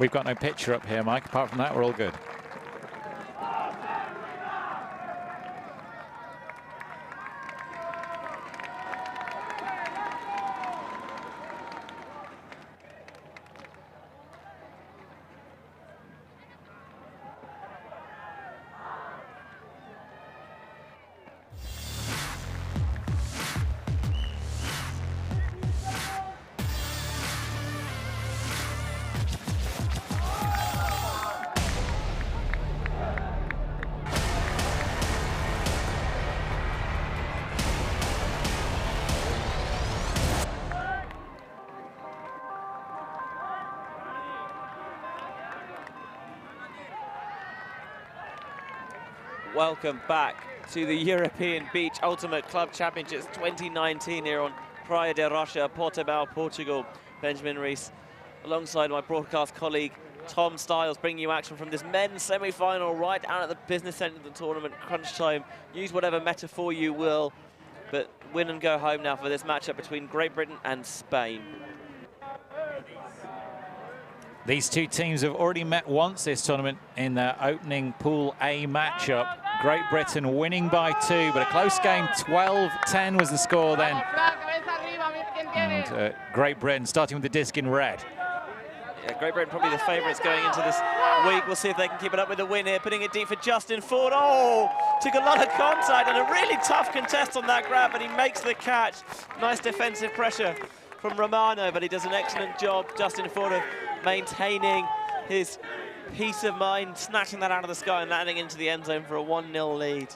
We've got no picture up here, Mike. Apart from that, we're all good. Welcome back to the European Beach Ultimate Club Championships 2019 here on Praia da Rocha, Portimao, Portugal. Benjamin Rees, alongside my broadcast colleague Tom Styles, bringing you action from this men's semi-final right down at the business end of the tournament, crunch time. Use whatever metaphor you will, but win and go home now for this matchup between Great Britain and Spain. These two teams have already met once this tournament in their opening Pool A matchup. Great Britain winning by 2, but a close game. 12-10 was the score then. And Great Britain starting with the disc in red. Yeah, Great Britain probably the favourites going into this week. We'll see if they can keep it up with the win here. Putting it deep for Justin Ford. Oh, took a lot of contact and a really tough contest on that grab, but he makes the catch. Nice defensive pressure from Romano, but he does an excellent job, Justin Ford, of maintaining his peace of mind, snatching that out of the sky and landing into the end zone for a 1-0 lead.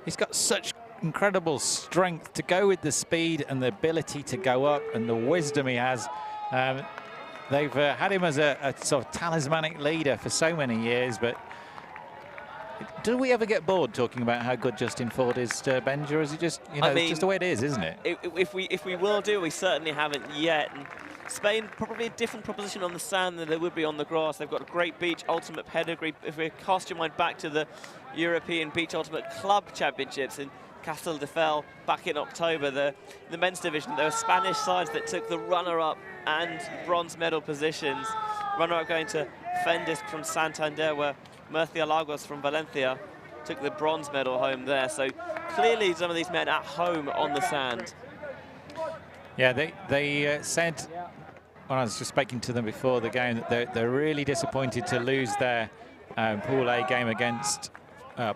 He's got such incredible strength to go with the speed and the ability to go up and the wisdom he has. They've had him as a sort of talismanic leader for so many years, but do we ever get bored talking about how good Justin Ford is, Benja, or is it just, you know, it's just the way it is, isn't it? If we will do, we certainly haven't yet. And Spain, probably a different proposition on the sand than they would be on the grass. They've got a great beach ultimate pedigree. If we cast your mind back to the European Beach Ultimate Club Championships in Castelldefels back in October, the men's division, there were Spanish sides that took the runner-up and bronze medal positions. Runner-up going to Fendis from Santander, where Murcia Lagos from Valencia took the bronze medal home there. So clearly some of these men at home on the sand. Yeah, they said, when I was just speaking to them before the game, that they're really disappointed to lose their Pool A game against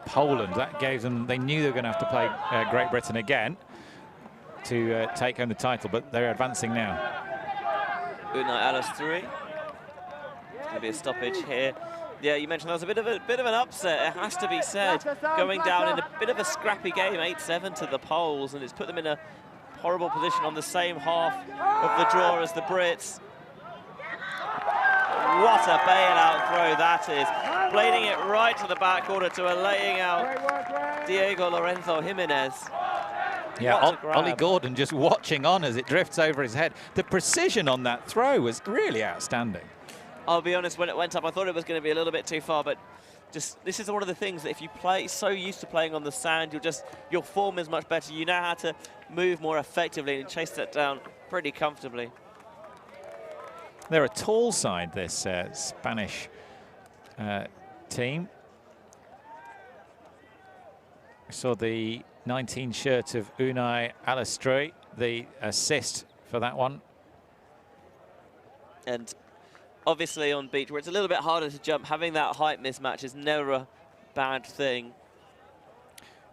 Poland. That gave them, they knew they were going to have to play Great Britain again to take home the title, but they're advancing now. Unai Alice 3. Going to be a stoppage here. Yeah, you mentioned that was a bit of an upset, it has to be said. Going down in a bit of a scrappy game, 8-7 to the Poles, and it's put them in a horrible position on the same half of the draw as the Brits. What a bailout throw that is. Blading it right to the back order to a laying out Diego Lorenzo Jimenez. Yeah, Ollie Gordon just watching on as it drifts over his head. The precision on that throw was really outstanding. I'll be honest, when it went up, I thought it was going to be a little bit too far, but just this is one of the things that if you play so used to playing on the sand, your form is much better. You know how to move more effectively and chase that down pretty comfortably. They're a tall side, this Spanish team. We saw the 19 shirt of Unai Alastri, the assist for that one. And obviously on beach, where it's a little bit harder to jump, having that height mismatch is never a bad thing.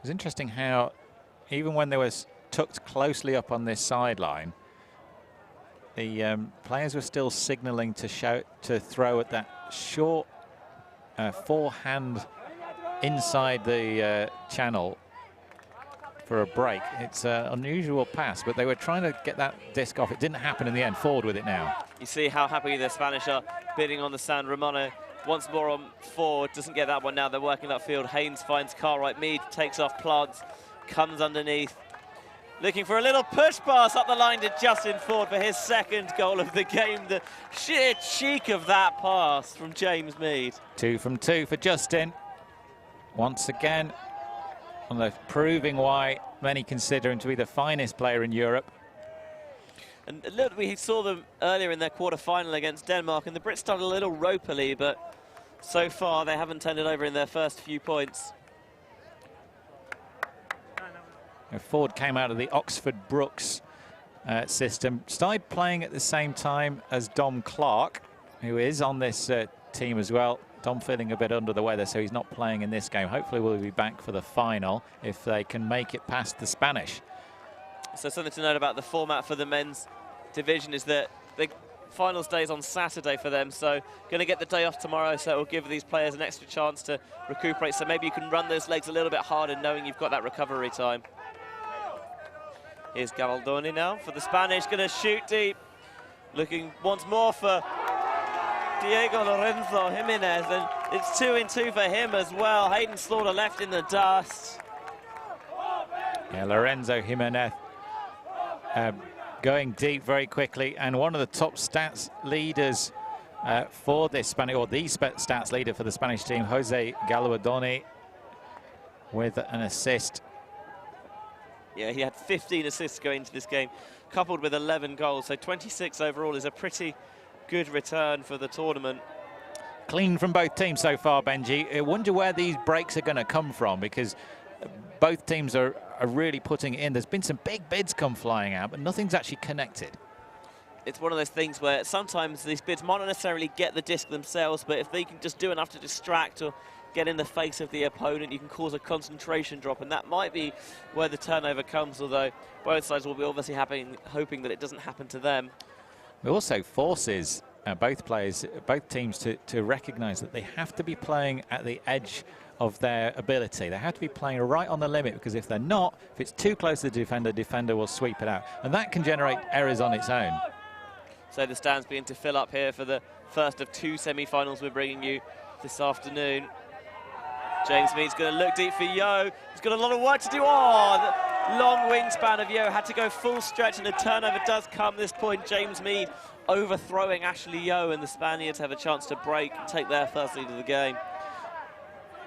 It's interesting how even when they were tucked closely up on this sideline, the players were still signalling to throw at that short forehand inside the channel for a break. It's an unusual pass, but they were trying to get that disc off. It didn't happen in the end. Forward with it now. You see how happy the Spanish are bidding on the sand. Romano once more on forward, doesn't get that one now. They're working that field. Haynes finds Cartwright. Mead takes off Plugs, comes underneath. Looking for a little push pass up the line to Justin Ford for his second goal of the game. The sheer cheek of that pass from James Mead. 2 from 2 for Justin. Once again, proving why many consider him to be the finest player in Europe. And look, we saw them earlier in their quarter-final against Denmark, and the Brits started a little ropily, but so far they haven't turned it over in their first few points. Ford came out of the Oxford Brooks system, started playing at the same time as Dom Clark, who is on this team as well. Dom feeling a bit under the weather, so he's not playing in this game. Hopefully we'll be back for the final if they can make it past the Spanish. So something to note about the format for the men's division is that the finals day is on Saturday for them, so going to get the day off tomorrow, so it will give these players an extra chance to recuperate, so maybe you can run those legs a little bit harder knowing you've got that recovery time. Here's Gavaldoni now for the Spanish, going to shoot deep, looking once more for Diego Lorenzo Jimenez, and it's 2-2 for him as well. Hayden Slaughter left in the dust. Yeah, Lorenzo Jimenez going deep very quickly, and one of the top stats leaders for this Spanish, or the stats leader for the Spanish team, Jose Gavaldoni, with an assist. Yeah, he had 15 assists going into this game, coupled with 11 goals, so 26 overall is a pretty good return for the tournament. Clean from both teams so far, Benji. I wonder where these breaks are going to come from, because both teams are really putting it in. There's been some big bids come flying out, but nothing's actually connected. It's one of those things where sometimes these bids might not necessarily get the disc themselves, but if they can just do enough to distract or get in the face of the opponent, you can cause a concentration drop, and that might be where the turnover comes, although both sides will be obviously hoping that it doesn't happen to them. It also forces both teams to recognise that they have to be playing at the edge of their ability. They have to be playing right on the limit, because if they're not, if it's too close to the defender will sweep it out, and that can generate errors on its own. So the stands begin to fill up here for the first of two semi-finals we're bringing you this afternoon. James Mead's going to look deep for Yo. He's got a lot of work to do. Oh, the long wingspan of Yo had to go full stretch, and a turnover does come this point. James Mead overthrowing Ashley Yo, and the Spaniards have a chance to break and take their first lead of the game.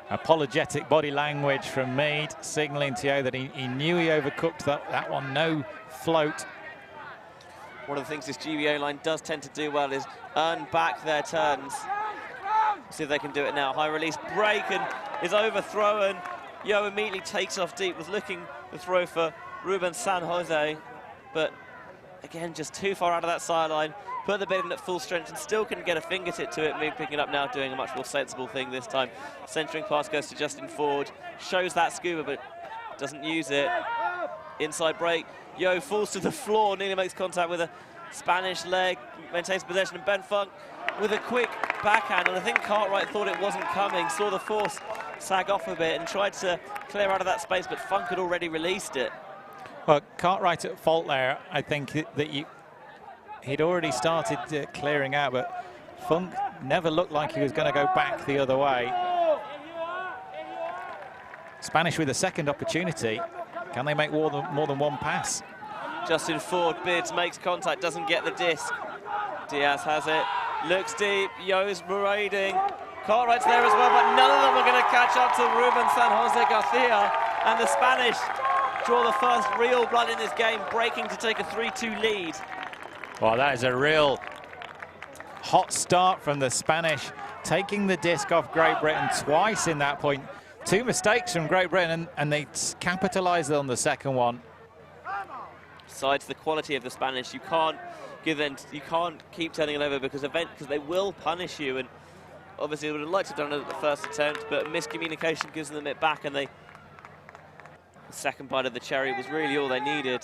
Apologetic body language from Mead, signalling to Yo that he knew he overcooked that one. No float. One of the things this GBO line does tend to do well is earn back their turns. See if they can do it now. High release break, and is overthrown. Yo immediately takes off deep, was looking to throw for Ruben San Jose, but again, just too far out of that sideline. Put the bid in at full strength and still couldn't get a fingertip to it. Mead picking it up now, doing a much more sensible thing this time. Centering pass goes to Justin Ford. Shows that scuba, but doesn't use it. Inside break. Yo falls to the floor, nearly makes contact with a Spanish leg. Maintains possession, and Ben Funk with a quick backhand. And I think Cartwright thought it wasn't coming, saw the force sag off a bit and tried to clear out of that space, but Funk had already released it. Well, Cartwright at fault there. I think that he'd already started clearing out, but Funk never looked like he was going to go back the other way. Spanish with a second opportunity. Can they make more than one pass? Justin Ford bids, makes contact, doesn't get the disc. Diaz has it, looks deep, Yo's marauding. Cartwright's there as well, but none of them are going to catch up to Ruben San Jose Garcia. And the Spanish draw the first real blood in this game, breaking to take a 3-2 lead. Well, that is a real hot start from the Spanish, taking the disc off Great Britain twice in that point. Two mistakes from Great Britain, and they capitalised on the second one. Besides the quality of the Spanish, you can't keep turning it over, because they will punish you. And obviously, they would have liked to have done it at the first attempt, but miscommunication gives them it back, and the second bite of the cherry was really all they needed.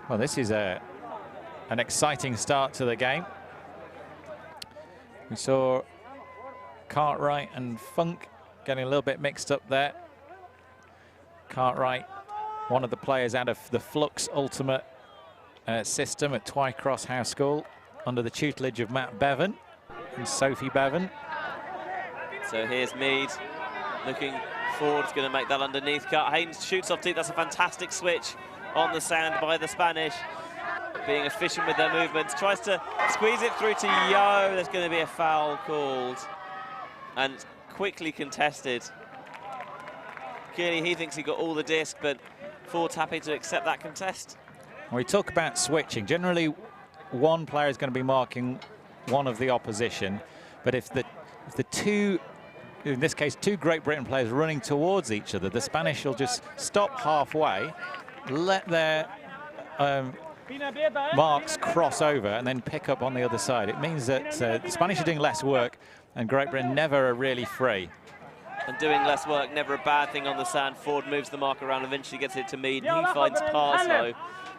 Well, this is an exciting start to the game. We saw Cartwright and Funk getting a little bit mixed up there. Cartwright, one of the players out of the Flux Ultimate system at Twycross House School, under the tutelage of Matt Bevan and Sophie Bevan. So here's Mead looking forward, going to make that underneath cut. Hayden shoots off deep. That's a fantastic switch on the sand by the Spanish, being efficient with their movements. Tries to squeeze it through to Yo. There's going to be a foul called, and quickly contested. Clearly he thinks he got all the disc, but Ford's happy to accept that contest. We talk about switching. Generally, one player is going to be marking one of the opposition, but if the two, in this case, two Great Britain players running towards each other, the Spanish will just stop halfway, let their marks cross over, and then pick up on the other side. It means that the Spanish are doing less work, and Great Britain never are really free. And doing less work, never a bad thing on the sand. Ford moves the mark around, eventually gets it to Mead, and he finds Parslow.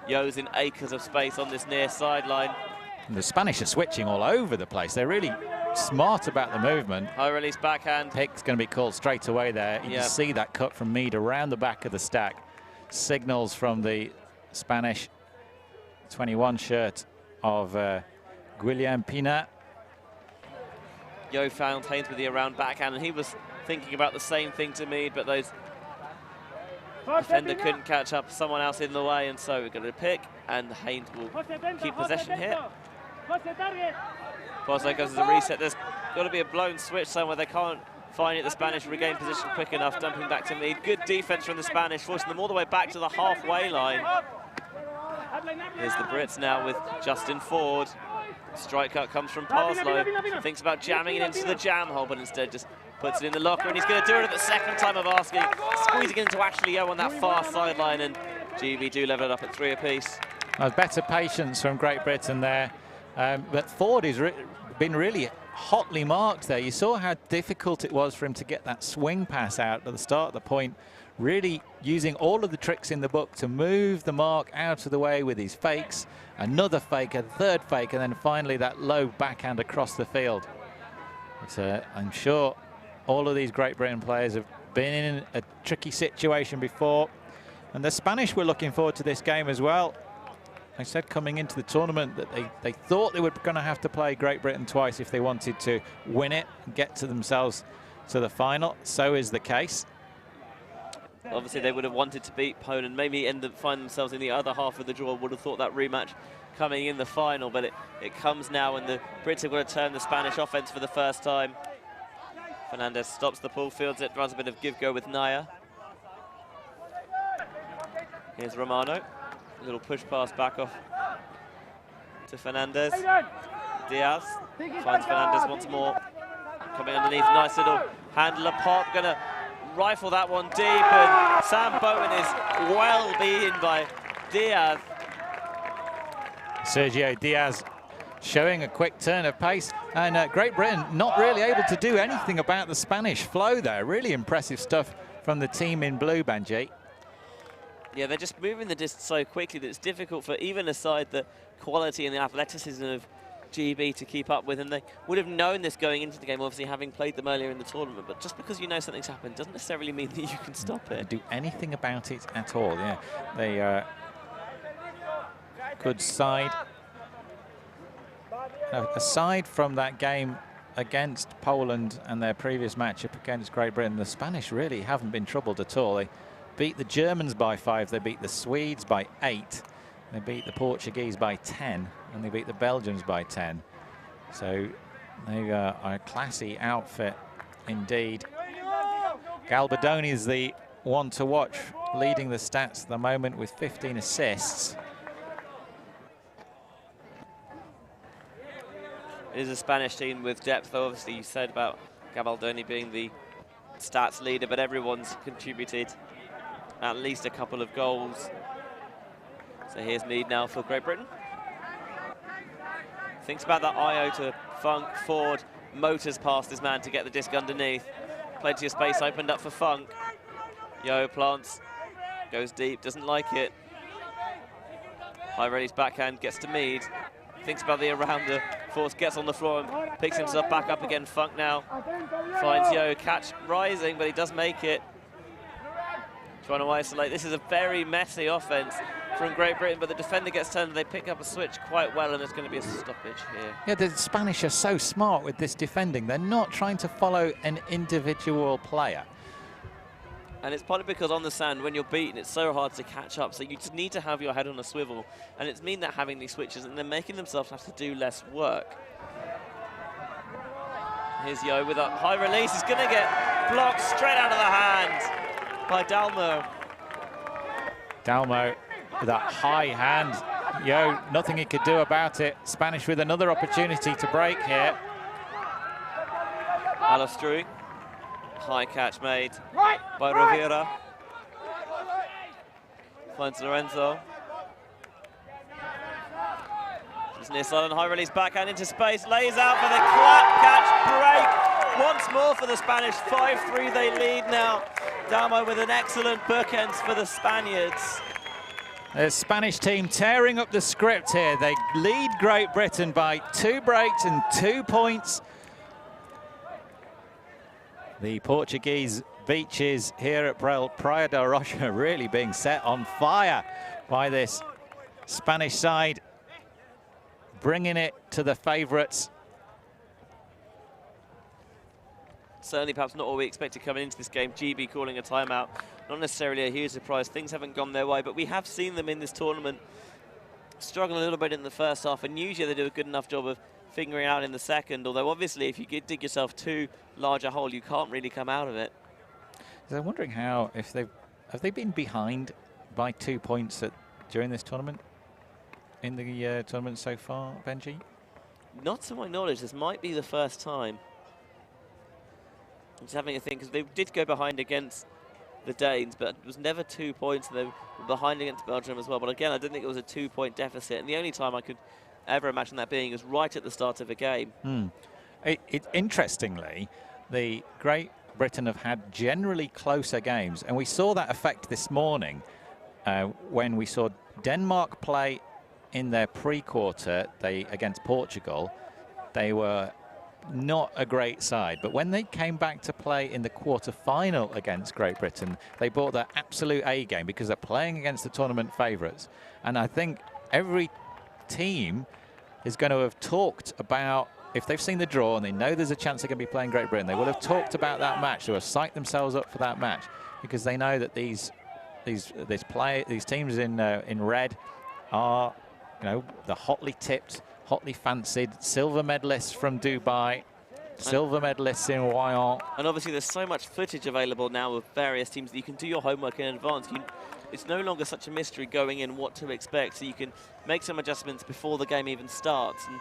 Yo's in acres of space on this near sideline. And the Spanish are switching all over the place. They're really smart about the movement. High release backhand. Pick's going to be called straight away there. You can see that cut from Mead around the back of the stack. Signals from the Spanish 21 shirt of Guillem Pina. Yo found Haynes with the around backhand, and he was thinking about the same thing to Mead, but those defender couldn't catch up, someone else in the way, and so we're going to pick, and Haynes will keep possession here. Parslow goes to the reset. There's got to be a blown switch somewhere. They can't find it. The Spanish regain position quick enough, dumping back to Mead. Good defense from the Spanish, forcing them all the way back to the halfway line. Here's the Brits now with Justin Ford. Strike cut comes from Parslow. Thinks about jamming it into the jam hole, but instead just puts it in the locker, and he's going to do it at the second time of asking, squeezing it into Ashley Yo on that far sideline, and GB do level it up at 3 apiece. Better patience from Great Britain there, but Ford has been really hotly marked there. You saw how difficult it was for him to get that swing pass out at the start of the point, really using all of the tricks in the book to move the mark out of the way with his fakes, another fake, a third fake, and then finally that low backhand across the field. But I'm sure all of these Great Britain players have been in a tricky situation before, and the Spanish were looking forward to this game as well. They said coming into the tournament that they thought they were going to have to play Great Britain twice if they wanted to win it and get to themselves to the final. So is the case. Obviously they would have wanted to beat Poland, maybe find themselves in the other half of the draw. Would have thought that rematch coming in the final, but it comes now, and the Brits have got to turn the Spanish offense for the first time. Fernandez stops the pull, fields it, runs a bit of give-go with Naya. Here's Romano. A little push pass back off to Fernandez. Diaz finds Fernandez once more. Coming underneath, nice little handler pop. Going to rifle that one deep, and Sam Bowen is well beaten by Diaz. Sergio Diaz showing a quick turn of pace, and Great Britain not really able to do anything about the Spanish flow there. Really impressive stuff from the team in blue, Benji. Yeah, they're just moving the disc so quickly that it's difficult for even aside the quality and the athleticism of GB to keep up with, and they would have known this going into the game, obviously having played them earlier in the tournament, but just because you know something's happened doesn't necessarily mean that you can stop it. Do anything about it at all, yeah. They good side. Now, aside from that game against Poland and their previous matchup against Great Britain, the Spanish really haven't been troubled at all. They beat the Germans by 5, they beat the Swedes by 8, they beat the Portuguese by 10, and they beat the Belgians by 10. So they are a classy outfit indeed. Galbadoni is the one to watch, leading the stats at the moment with 15 assists. It is a Spanish team with depth, though. Obviously you said about Gabaldoni being the stats leader, but everyone's contributed at least a couple of goals. So here's Mead now for Great Britain. Thinks about that IO to Funk. Ford motors past this man to get the disc underneath. Plenty of space opened up for Funk. Yo plants, goes deep, doesn't like it. High release backhand, gets to Mead. Thinks about the around the force, gets on the floor and picks himself back up again. Funk now finds Yo, catch rising, but he does make it. Trying to isolate. This is a very messy offense from Great Britain, but the defender gets turned and they pick up a switch quite well, and there's going to be a stoppage here. Yeah, the Spanish are so smart with this defending. They're not trying to follow an individual player. And it's partly because on the sand, when you're beaten, it's so hard to catch up. So you just need to have your head on a swivel. And it's mean that having these switches, and they're making themselves have to do less work. Here's Yo with a high release. He's going to get blocked straight out of the hand by Dalmo. Dalmo with that high hand. Nothing he could do about it. Spanish with another opportunity to break here. Alastrui. High catch made by Rivera. Finds Lorenzo. Just near silent, high release backhand into space. Lays out for the clap catch break. Once more for the Spanish. 5-3 they lead now. Dalmo with an excellent bookends for the Spaniards. The Spanish team tearing up the script here. They lead Great Britain by 2 breaks and 2 points. The Portuguese beaches here at Praia da Rocha really being set on fire by this Spanish side, bringing it to the favourites. Certainly perhaps not what we expected coming into this game. GB calling a timeout. Not necessarily a huge surprise. Things haven't gone their way, but we have seen them in this tournament struggle a little bit in the first half, and usually they do a good enough job of figuring out in the second, although obviously if you dig yourself too large a hole, you can't really come out of it. So I'm wondering how, have they been behind by 2 points during this tournament, in the tournament so far, Benji? Not to my knowledge. This might be the first time. I'm just having a think, because they did go behind against the Danes, but it was never 2 points, and they were behind against Belgium as well. But again, I didn't think it was a 2-point deficit, and the only time I could ever imagine that being is right at the start of a game. Interestingly, the Great Britain have had generally closer games, and we saw that effect this morning when we saw Denmark play in their pre-quarter against Portugal. They were not a great side, but when they came back to play in the quarter-final against Great Britain, they brought their absolute A game because they're playing against the tournament favourites. And I think every team is going to have talked about, if they've seen the draw and they know there's a chance they're going to be playing Great Britain, they will have talked about that match. They will have psyched themselves up for that match because they know that these teams in red are, the hotly tipped, hotly fancied silver medalists from Dubai, silver medalists in Wyong. And obviously there's so much footage available now of various teams that you can do your homework in advance. It's no longer such a mystery going in what to expect, so you can make some adjustments before the game even starts. And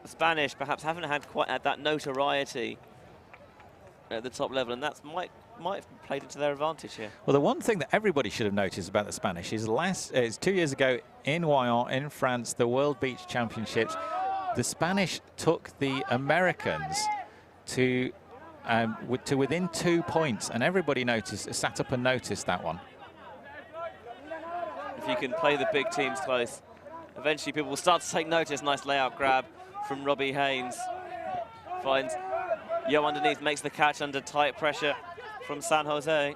the Spanish perhaps haven't had quite that notoriety at the top level, and that might have played into their advantage here. Well, the one thing that everybody should have noticed about the Spanish is 2 years ago in Wyong, in France, the World Beach Championships, the Spanish took the Americans to within 2 points, and everybody sat up and noticed that one. If you can play the big teams close, eventually people will start to take notice. Nice layout grab from Robbie Haynes. Finds Yo underneath, makes the catch under tight pressure from San Jose.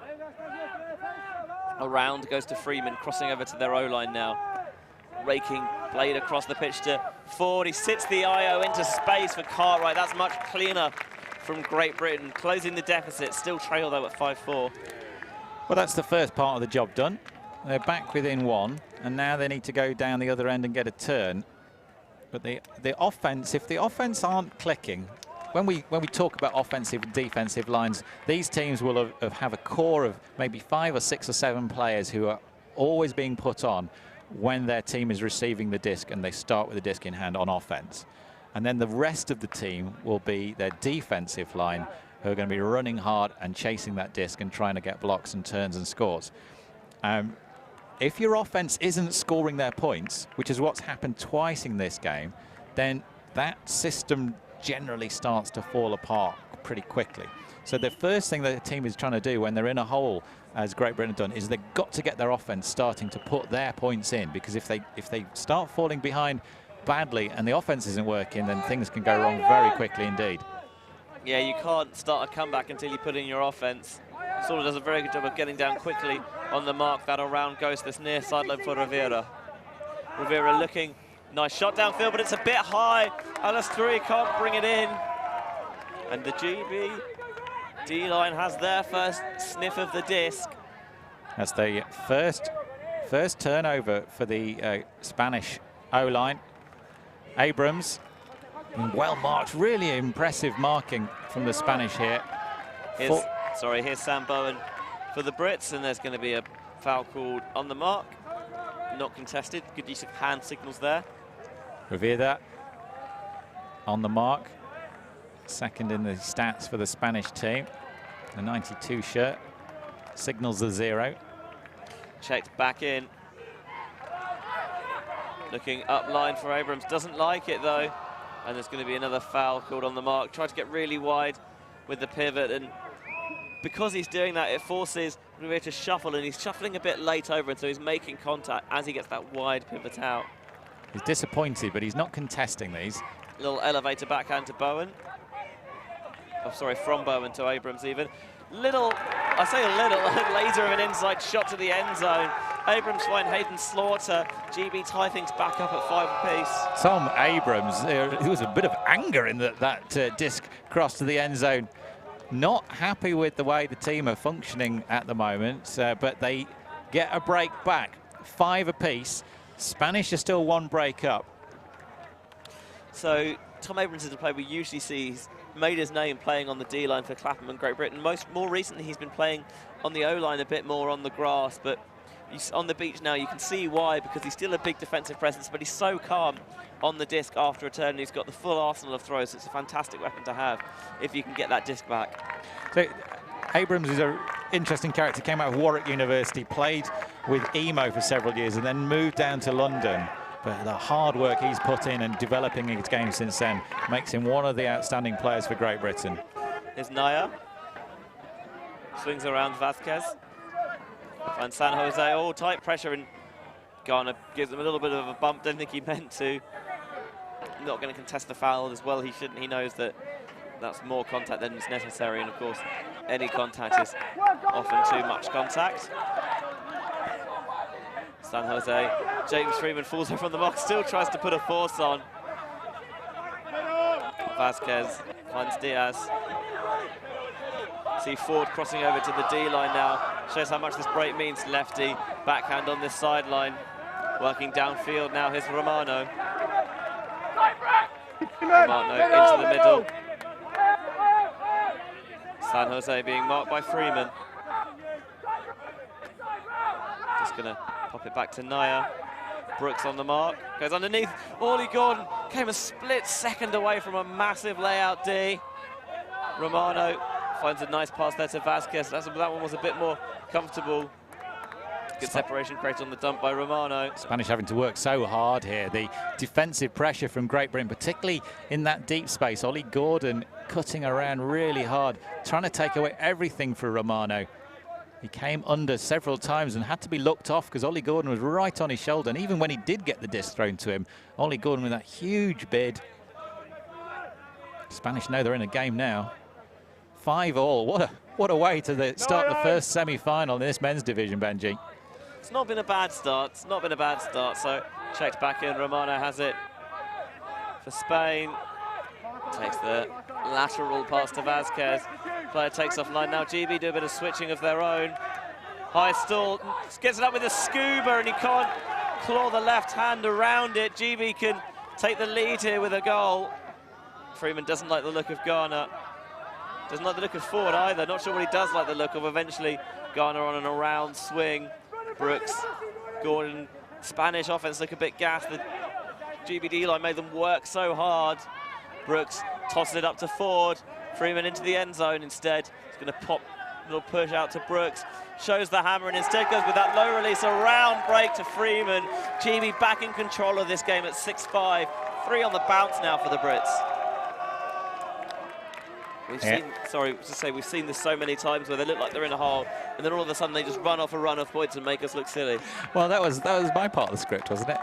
Around goes to Freeman, crossing over to their O-line now. Raking blade across the pitch to Ford. He sits the IO into space for Cartwright. That's much cleaner from Great Britain, closing the deficit. Still trail though at 5-4. Well, that's the first part of the job done. They're back within 1, and now they need to go down the other end and get a turn. But the offense, if the offense aren't clicking, when we talk about offensive and defensive lines, these teams will have a core of maybe 5 or 6 or 7 players who are always being put on when their team is receiving the disc and they start with the disc in hand on offense. And then the rest of the team will be their defensive line, who are going to be running hard and chasing that disc and trying to get blocks and turns and scores. If your offense isn't scoring their points, which is what's happened twice in this game, then that system generally starts to fall apart pretty quickly. So the first thing that the team is trying to do when they're in a hole, as Great Britain have done, is they've got to get their offense starting to put their points in, because if they start falling behind badly and the offense isn't working, then things can go wrong very quickly indeed. Yeah, you can't start a comeback until you put in your offense. Sort of does a very good job of getting down quickly on the mark. That around goes this near sideline for Rivera. Rivera looking, nice shot downfield, but it's a bit high. Alastrui can't bring it in. And the GB D-line has their first sniff of the disc. That's the first turnover for the Spanish O-line. Abrams, well marked, really impressive marking from the Spanish here. Sorry, here's Sam Bowen for the Brits, and there's going to be a foul called on the mark. Not contested. Good use of hand signals there. Revere on the mark. Second in the stats for the Spanish team. The 92 shirt. Signals the 0. Checked back in. Looking up line for Abrams. Doesn't like it though. And there's going to be another foul called on the mark. Tried to get really wide with the pivot, and because he's doing that, it forces Revere to shuffle, and he's shuffling a bit late over, and so he's making contact as he gets that wide pivot out. He's disappointed, but he's not contesting these. Little elevator backhand to Bowen. Oh, sorry, from Bowen to Abrams even. Little, I say a little, laser of an inside shot to the end zone. Abrams find Hayden Slaughter. GB tie things back up at 5 apiece. Tom Abrams, there was a bit of anger in that disc cross to the end zone. Not happy with the way the team are functioning at the moment, but they get a break back. 5 apiece. Spanish are still 1 break up. So Tom Abrams is a player we usually see. He's made his name playing on the D-line for Clapham and Great Britain. More recently, he's been playing on the O-line a bit more on the grass, but he's on the beach now. You can see why, because he's still a big defensive presence, but he's so calm on the disc after a turn. He's got the full arsenal of throws. It's a fantastic weapon to have if you can get that disc back. So Abrams is an interesting character. Came out of Warwick University, played with Emo for several years, and then moved down to London. But the hard work he's put in and developing his game since then makes him one of the outstanding players for Great Britain. Here's Naya. Swings around Vasquez. Finds San Jose. Oh, tight pressure, and Garner gives him a little bit of a bump. Don't think he meant to. Not going to contest the foul as well. He shouldn't. He knows that that's more contact than is necessary, and of course, any contact is often too much contact. San Jose, James Freeman falls over from the mark, still tries to put a force on. Vasquez finds Diaz. See Ford crossing over to the D-line now. Shows how much this break means. Lefty, backhand on this sideline. Working downfield now, here's Romano. Romano into the middle. San Jose being marked by Freeman. Just gonna pop it back to Naya. Brooks on the mark, goes underneath. Ollie Gordon came a split second away from a massive layout D. Romano finds a nice pass there to Vasquez. That one was a bit more comfortable. Good separation created on the dump by Romano. Spanish having to work so hard here. The defensive pressure from Great Britain, particularly in that deep space. Ollie Gordon cutting around really hard, trying to take away everything for Romano. He came under several times and had to be looked off because Ollie Gordon was right on his shoulder. And even when he did get the disc thrown to him, Ollie Gordon with that huge bid. Spanish know they're in a game now. 5-all. What a way to start the first semi-final in this men's division, Benji. It's not been a bad start. It's not been a bad start. So checked back in. Romano has it for Spain. Takes the lateral pass to Vasquez. Player takes off line now. GB do a bit of switching of their own. High stall, gets it up with a scuba, and he can't claw the left hand around it. GB can take the lead here with a goal. Freeman doesn't like the look of Garner. Doesn't like the look of Ford either. Not sure what he does like the look of. Eventually, Garner on an around swing. Brooks, Gordon, Spanish offense look a bit gassed. The GBD line made them work so hard. Brooks tosses it up to Ford. Freeman into the end zone instead. He's going to pop a little push out to Brooks. Shows the hammer and instead goes with that low release. A round break to Freeman. GB back in control of this game at 6-5. 3 on the bounce now for the Brits. We've seen this so many times where they look like they're in a hole, and then all of a sudden they just run off a run of points and make us look silly. Well, that was my part of the script, wasn't it?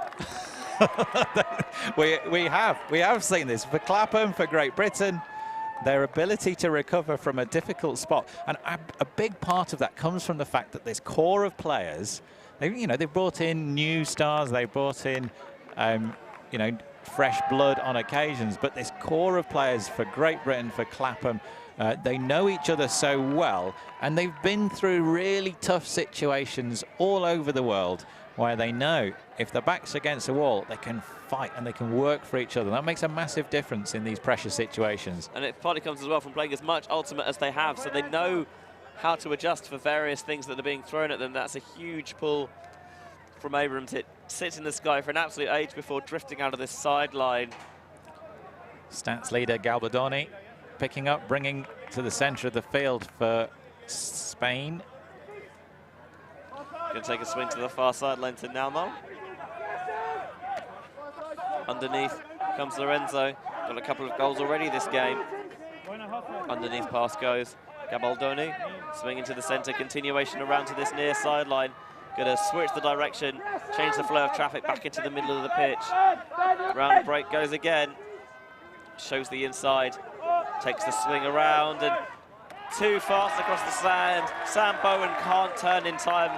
we have seen this for Clapham, for Great Britain. Their ability to recover from a difficult spot, and a big part of that comes from the fact that this core of players, they've brought in new stars, they've brought in, fresh blood on occasions, but this core of players for Great Britain, for Clapham, they know each other so well, and they've been through really tough situations all over the world where they know if their back's against the wall, they can fight and they can work for each other. That makes a massive difference in these pressure situations. And it partly comes as well from playing as much ultimate as they have, so they know how to adjust for various things that are being thrown at them. That's a huge pull from Abrams. It sits in the sky for an absolute age before drifting out of this sideline. Stats leader Gabaldoni picking up, bringing to the centre of the field for Spain. Going to take a swing to the far sideline to Nalmo. Underneath comes Lorenzo. Got a couple of goals already this game. Underneath pass goes Gabaldoni. Swing into the centre, continuation around to this near sideline. Going to switch the direction, change the flow of traffic back into the middle of the pitch. Round break goes again. Shows the inside, takes the swing around, and too fast across the sand. Sam Bowen can't turn in time,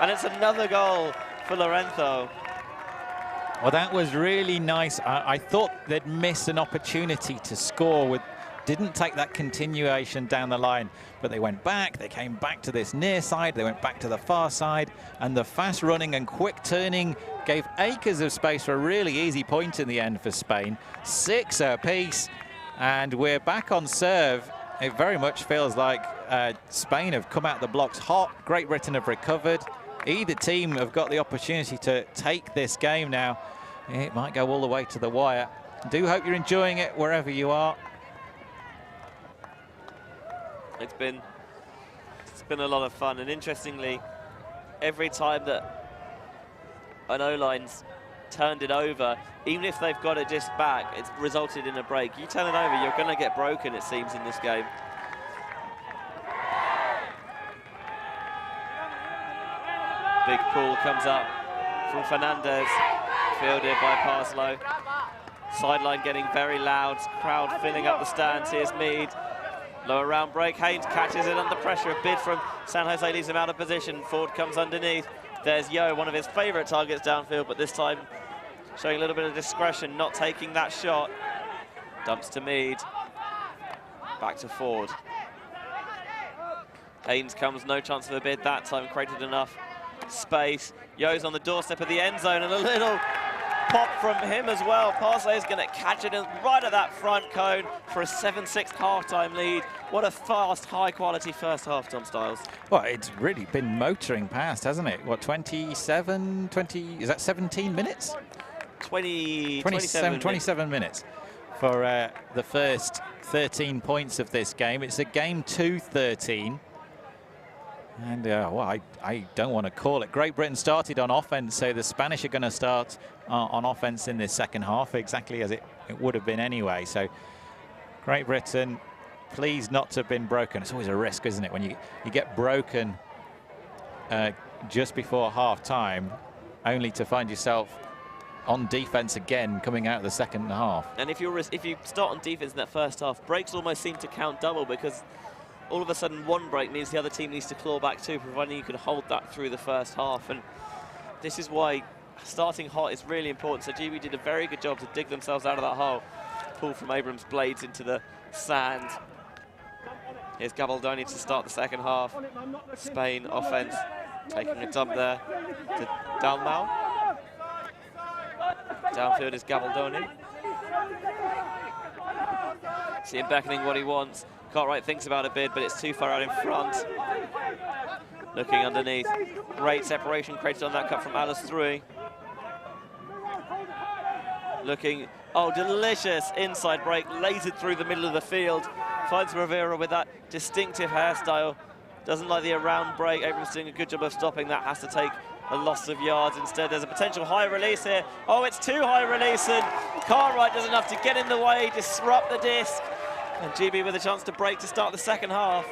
and it's another goal for Lorenzo. Well, that was really nice. I thought they'd miss an opportunity to score didn't take that continuation down the line, but they went back, they came back to this near side, they went back to the far side, and the fast running and quick turning gave acres of space for a really easy point in the end for Spain. 6 apiece, and we're back on serve. It very much feels like Spain have come out the blocks hot. Great Britain have recovered. Either team have got the opportunity to take this game now. It might go all the way to the wire. Do hope you're enjoying it wherever you are. It's been a lot of fun, and interestingly, every time that an O-line's turned it over, even if they've got it just back, it's resulted in a break. You turn it over, you're going to get broken, it seems, in this game. Big pull comes up from Fernandez, fielded by Parslow. Sideline getting very loud, crowd filling up the stands. Here's Mead. Lower round break, Haynes catches it under pressure. A bid from San Jose leaves him out of position. Ford comes underneath. There's Yo, one of his favourite targets downfield, but this time showing a little bit of discretion, not taking that shot. Dumps to Mead. Back to Ford. Haynes comes, no chance of a bid that time, created enough space. Yo's on the doorstep of the end zone, and a little pop from him as well. Parsley is going to catch it right at that front cone for a 7-6 half-time lead. What a fast, high-quality first half, Tom Stiles. Well, it's really been motoring past, hasn't it? What, 27, 20, is that 17 minutes? 27 minutes for the first 13 points of this game. It's a game 2-13. And, well, I don't want to call it. Great Britain started on offense, so the Spanish are going to start on offense in this second half, exactly as it would have been anyway. So Great Britain, pleased not to have been broken. It's always a risk, isn't it, when you get broken just before half-time, only to find yourself on defense again coming out of the second half. And if you start on defense in that first half, breaks almost seem to count double, because all of a sudden one break means the other team needs to claw back too, providing you can hold that through the first half. And this is why starting hot is really important. So GB did a very good job to dig themselves out of that hole. Pull from Abrams' blades into the sand. Here's Gabaldoni to start the second half. Spain offense taking a dump there to Dalmau. Downfield is Gabaldoni. See him beckoning what he wants. Cartwright thinks about a bid, but it's too far out in front. Looking underneath. Great separation created on that cut from Alice Thrui. Looking, oh, delicious inside break, lasered through the middle of the field. Finds Rivera with that distinctive hairstyle. Doesn't like the around break. Abrams doing a good job of stopping that. Has to take a loss of yards instead. There's a potential high release here. Oh, it's too high release, and Cartwright does enough to get in the way, disrupt the disc. And GB with a chance to break to start the second half.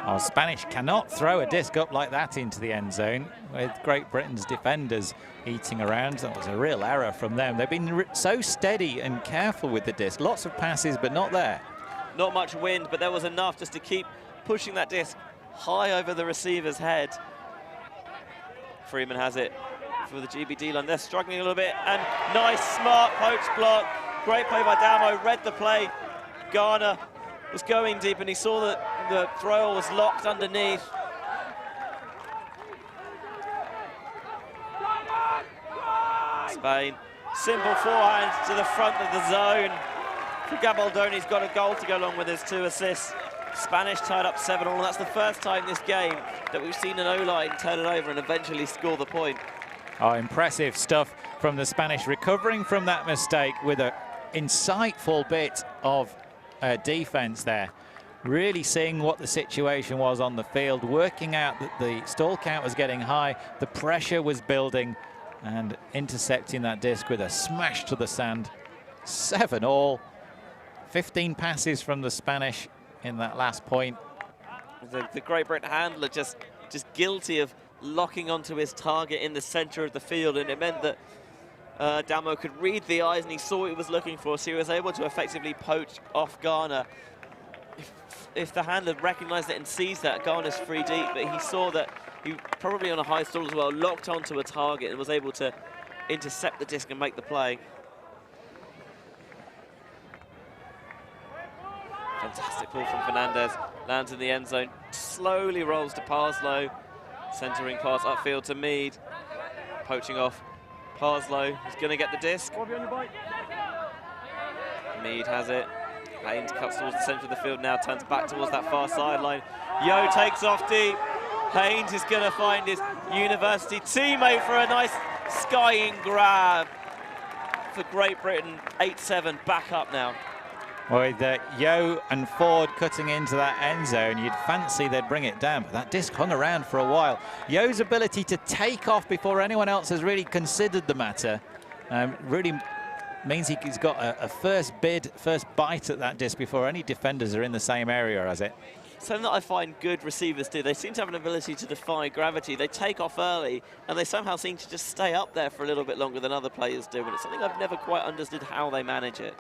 Oh, Spanish cannot throw a disc up like that into the end zone with Great Britain's defenders eating around. That was a real error from them. They've been so steady and careful with the disc. Lots of passes, but not there. Not much wind, but there was enough just to keep pushing that disc high over the receiver's head. Freeman has it for the GBD line. They're struggling a little bit, and nice, smart poach block. Great play by Damo, read the play. Garner was going deep, and he saw that the thrower was locked underneath. Spain, simple forehand to the front of the zone. Gabaldoni's got a goal to go along with his 2 assists. Spanish tied up 7-all, and that's the first time this game that we've seen an O-line turn it over and eventually score the point. Oh, impressive stuff from the Spanish, recovering from that mistake with an insightful bit of defense there. Really seeing what the situation was on the field, working out that the stall count was getting high, the pressure was building, and intercepting that disc with a smash to the sand. 7-all, 15 passes from the Spanish in that last point. The Great Britain handler just guilty of locking onto his target in the center of the field, and it meant that Damo could read the eyes and he saw what he was looking for, so he was able to effectively poach off Garner. If the handler recognized it and sees that, Garner's free deep, but he saw that he probably on a high stall as well, locked onto a target and was able to intercept the disc and make the play. Fantastic ball from Fernandez, lands in the end zone, slowly rolls to Parslow, centering pass upfield to Mead, poaching off Parslow, who's going to get the disc. Mead has it. Haynes cuts towards the centre of the field now, turns back towards that far sideline. Yo takes off deep. Haynes is going to find his university teammate for a nice skying grab for Great Britain. 8-7, back up now. With Yo and Ford cutting into that end zone, you'd fancy they'd bring it down, but that disc hung around for a while. Yo's ability to take off before anyone else has really considered the matter really means he's got a first bite at that disc before any defenders are in the same area as it. Something that I find good receivers do, they seem to have an ability to defy gravity. They take off early, and they somehow seem to just stay up there for a little bit longer than other players do, and it's something I've never quite understood how they manage it.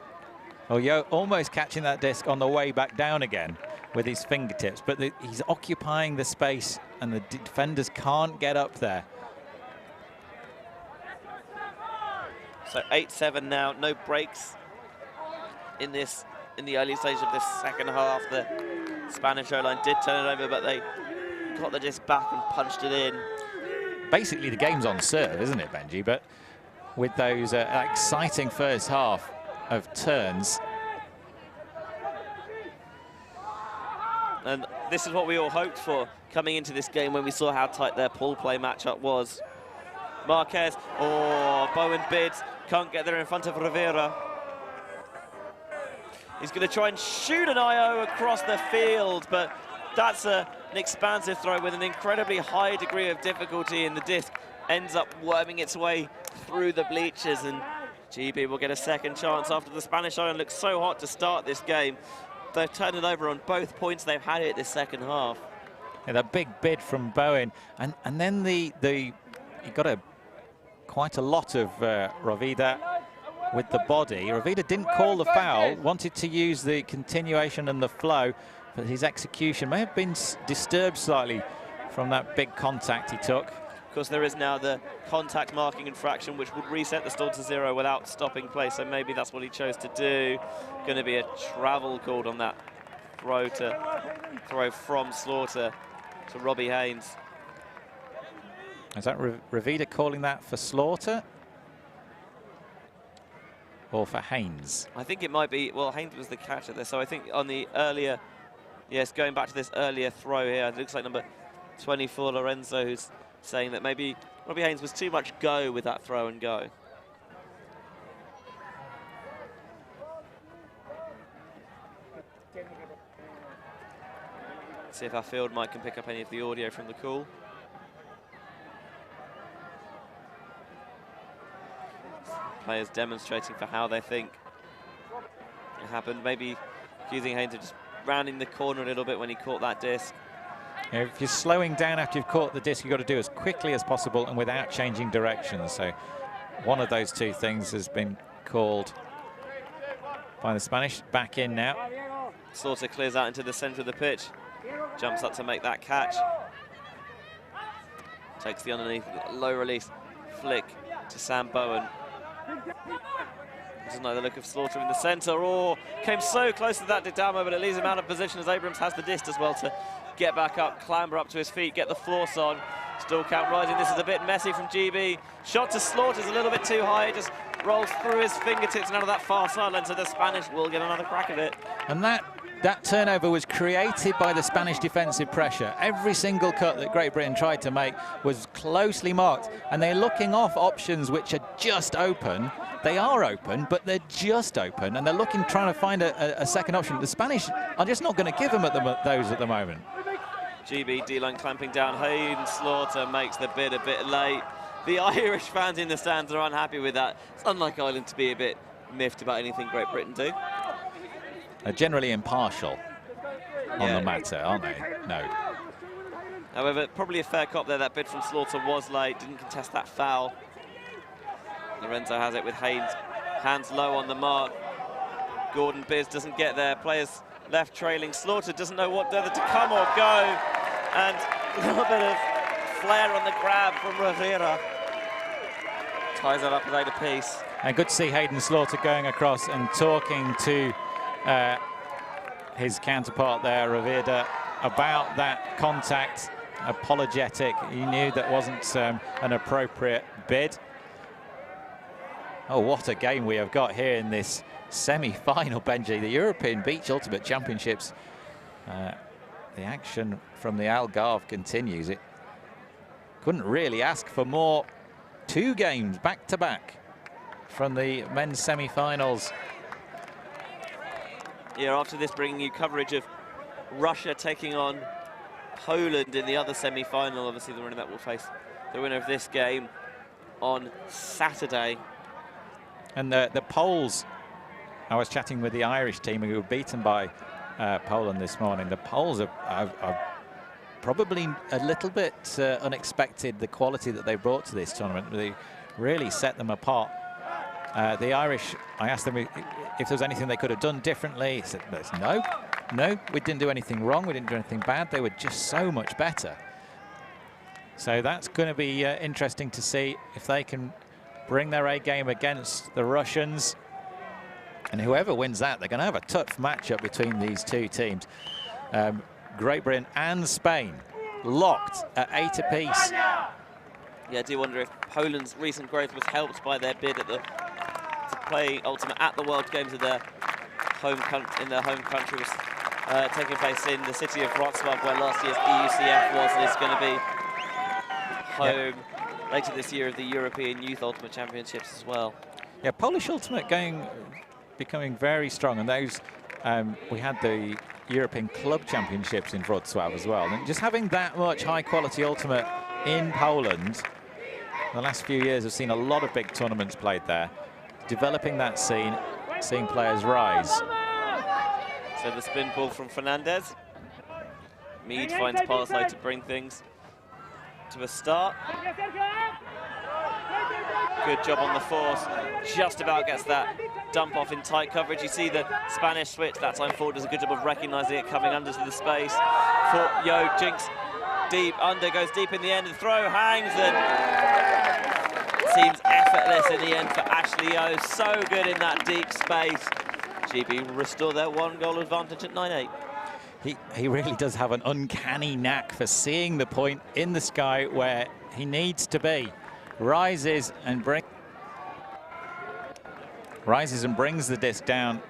Well, Yo almost catching that disc on the way back down again with his fingertips, but he's occupying the space, and the defenders can't get up there. So 8-7 now, no breaks in the early stage of this second half. The Spanish O-line did turn it over, but they got the disc back and punched it in. Basically, the game's on serve, isn't it, Benji? But with those exciting first half of turns. And this is what we all hoped for coming into this game when we saw how tight their pool play matchup was. Marquez, Bowen bids, can't get there in front of Rivera. He's going to try and shoot an IO across the field, but that's an expansive throw with an incredibly high degree of difficulty, and the disc ends up worming its way through the bleachers, and GB will get a second chance after the Spanish Iron looks so hot to start this game. They've turned it over on both points they've had it this second half. Yeah, that big bid from Bowen, and then he got quite a lot of Rovida with the body. Rovida didn't call the foul, wanted to use the continuation and the flow, but his execution may have been disturbed slightly from that big contact he took. Of course, there is now the contact marking infraction, which would reset the stall to 0 without stopping play, so maybe that's what he chose to do. Going to be a travel called on that throw from Slaughter to Robbie Haynes. Is that Rovida calling that for Slaughter or for Haynes? I think it might be, well, Haynes was the catcher there, so I think on the earlier, yes, going back to this earlier throw here, it looks like number 24, Lorenzo, who's saying that maybe Robbie Haynes was too much go with that throw and go. See if our field mic can pick up any of the audio from the call. Players demonstrating for how they think it happened. Maybe accusing Haynes of just rounding the corner a little bit when he caught that disc. If you're slowing down after you've caught the disc, you've got to do as quickly as possible and without changing direction. So one of those two things has been called by the Spanish. Back in now. Slaughter clears out into the center of the pitch. Jumps up to make that catch. Takes the underneath low release flick to Sam Bowen. Doesn't know the look of Slaughter in the center. Came so close to that Didamo, but it leaves him out of position as Abrams has the disc as well to get back up, clamber up to his feet, get the floss on. Still count rising. This is a bit messy from GB. Shot to Slaughter's a little bit too high. It just rolls through his fingertips and out of that far sideline, so the Spanish will get another crack at it. And that that turnover was created by the Spanish defensive pressure. Every single cut that Great Britain tried to make was closely marked, and they're looking off options which are just open. They are open, but they're just open, and they're trying to find a second option. The Spanish are just not going to give them those at the moment. GB D-line clamping down. Hayden Slaughter makes the bid a bit late. The Irish fans in the stands are unhappy with that. It's unlike Ireland to be a bit miffed about anything Great Britain do. They're generally impartial on the matter, aren't they? No. However, probably a fair cop there. That bid from Slaughter was late, didn't contest that foul. Lorenzo has it with Haynes, hands low on the mark. Gordon Biz doesn't get there. Players left trailing. Slaughter doesn't know whether to come or go. And a little bit of flair on the grab from Rivera. Ties that up with 8 apiece. And good to see Hayden Slaughter going across and talking to his counterpart there, Rivera, about that contact. Apologetic. He knew that wasn't an appropriate bid. Oh, what a game we have got here in this semi-final, Benji. The European Beach Ultimate Championships. The action from the Algarve continues. It couldn't really ask for more. 2 games back-to-back from the men's semi-finals. Yeah, after this, bringing you coverage of Russia taking on Poland in the other semi-final. Obviously, the winner that will face the winner of this game on Saturday. And the Poles, I was chatting with the Irish team who were beaten by Poland this morning. The Poles are probably a little bit unexpected, the quality that they brought to this tournament. They really set them apart. The Irish, I asked them if there was anything they could have done differently. He said, no, we didn't do anything wrong. We didn't do anything bad. They were just so much better. So that's going to be interesting to see if they can bring their A game against the Russians. And whoever wins that, they're going to have a tough matchup between these 2 teams. Great Britain and Spain locked at 8 apiece. Yeah, I do wonder if Poland's recent growth was helped by their bid to play Ultimate at the World Games of their home country, was taking place in the city of Wrocław, where last year's EUCF was, and is going to be home later this year of the European Youth Ultimate Championships as well. Yeah, Polish Ultimate becoming very strong, and those we had the European Club Championships in Wrocław as well, and just having that much high-quality Ultimate in Poland. The last few years have seen a lot of big tournaments played there, developing that scene, seeing players rise. So the spin ball from Fernandez. Mead finds Parsley to bring things to a start. Good job on the force. Just about gets that dump off in tight coverage. You see the Spanish switch. That time Ford does a good job of recognizing it coming under to the space. For Yo jinks deep under, goes deep in the end. The throw hangs and seems effortless in the end for Ashley Yo. So good in that deep space. GB restore their 1-goal advantage at 9-8. He really does have an uncanny knack for seeing the point in the sky where he needs to be. Rises and brings the disc down,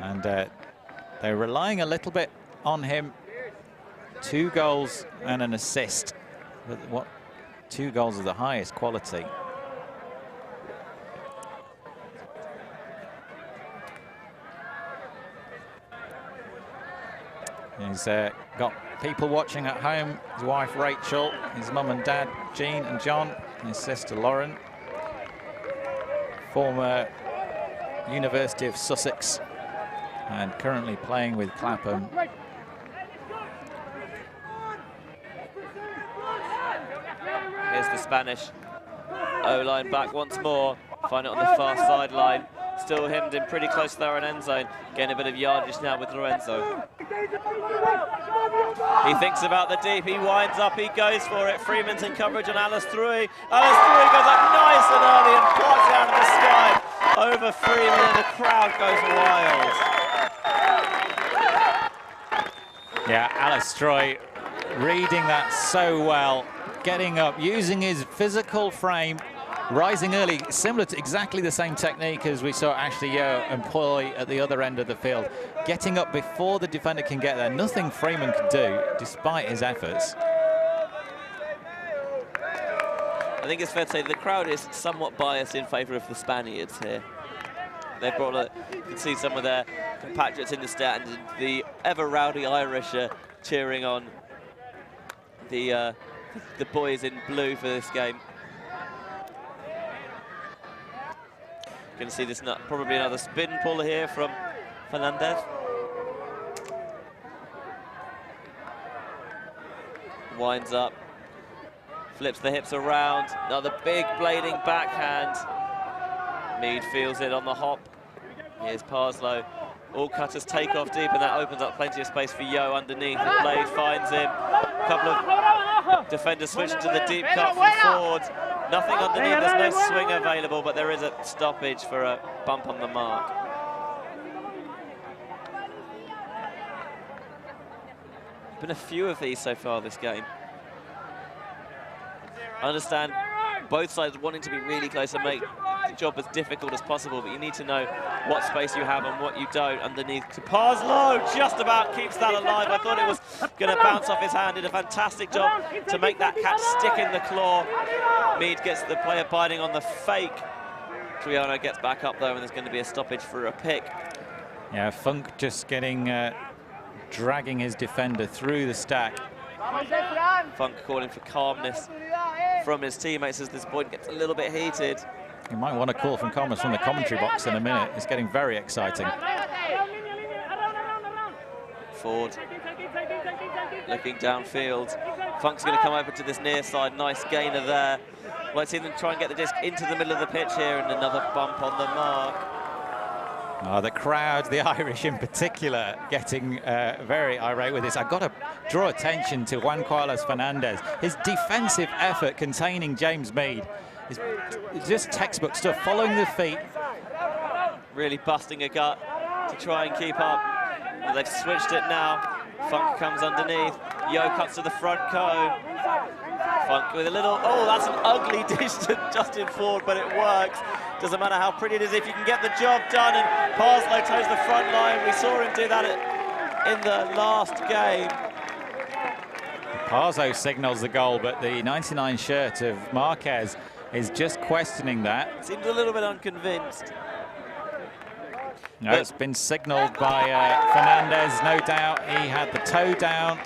and they're relying a little bit on him. 2 goals and an assist. But 2 goals of the highest quality. He's got people watching at home, his wife Rachel, his mum and dad Jean and John, and his sister Lauren. Former University of Sussex and currently playing with Clapham. Here's the Spanish O-line back once more, find it on the far sideline. Still hemmed in pretty close to their own end zone. Getting a bit of yardage now with Lorenzo. He thinks about the deep, he winds up, he goes for it. Freeman's in coverage on Alice Thrui. Alice Thrui goes up nice and early and plucks it out of the sky over Freeman, and the crowd goes wild. Yeah, Alice Thrui reading that so well, getting up, using his physical frame rising early, similar to exactly the same technique as we saw Ashley Yeo employ at the other end of the field. Getting up before the defender can get there. Nothing Freeman could do, despite his efforts. I think it's fair to say the crowd is somewhat biased in favour of the Spaniards here. They've brought you can see some of their compatriots in the stand, and the ever rowdy Irish are cheering on the boys in blue for this game. Going to see this probably another spin pull here from Fernandez. Winds up, flips the hips around, another big blading backhand. Mead feels it on the hop. Here's Parslow. All cutters take off deep, and that opens up plenty of space for Yeo underneath. The blade finds him. A couple of defenders switching to the deep cut from Ford. Nothing underneath, there's no swing available, but there is a stoppage for a bump on the mark. Been a few of these so far this game. I understand both sides wanting to be really close and make the job as difficult as possible, but you need to know what space you have and what you don't underneath. To Parslow, just about keeps that alive. I thought it was going to bounce off his hand. Did a fantastic job to make that catch stick in the claw. Mead gets the player biting on the fake. Triano gets back up though, and there's going to be a stoppage for a pick. Yeah, Funk just getting dragging his defender through the stack. Funk calling for calmness from his teammates as this point gets a little bit heated. You might want a call from calmness from the commentary box in a minute. It's getting very exciting. Ford looking downfield. Funk's going to come over to this near side. Nice gainer there. Let's see them try and get the disc into the middle of the pitch here, and another bump on the mark. Oh, the crowd, the Irish in particular, getting very irate with this. I've got to draw attention to Juan Carlos Fernandez. His defensive effort containing James Mead is just textbook stuff, following the feet. Really busting a gut to try and keep up. And they've switched it now. Funk comes underneath. Yeo cuts to the front cone. Funk with a little, oh, that's an ugly dish to Justin Ford, but it works. Doesn't matter how pretty it is if you can get the job done, and Parslow toes the front line. We saw him do that in the last game. Parslow signals the goal, but the 99 shirt of Marquez is just questioning that. Seems a little bit unconvinced. No, it's been signalled by Fernandez, no doubt. He had the toe down.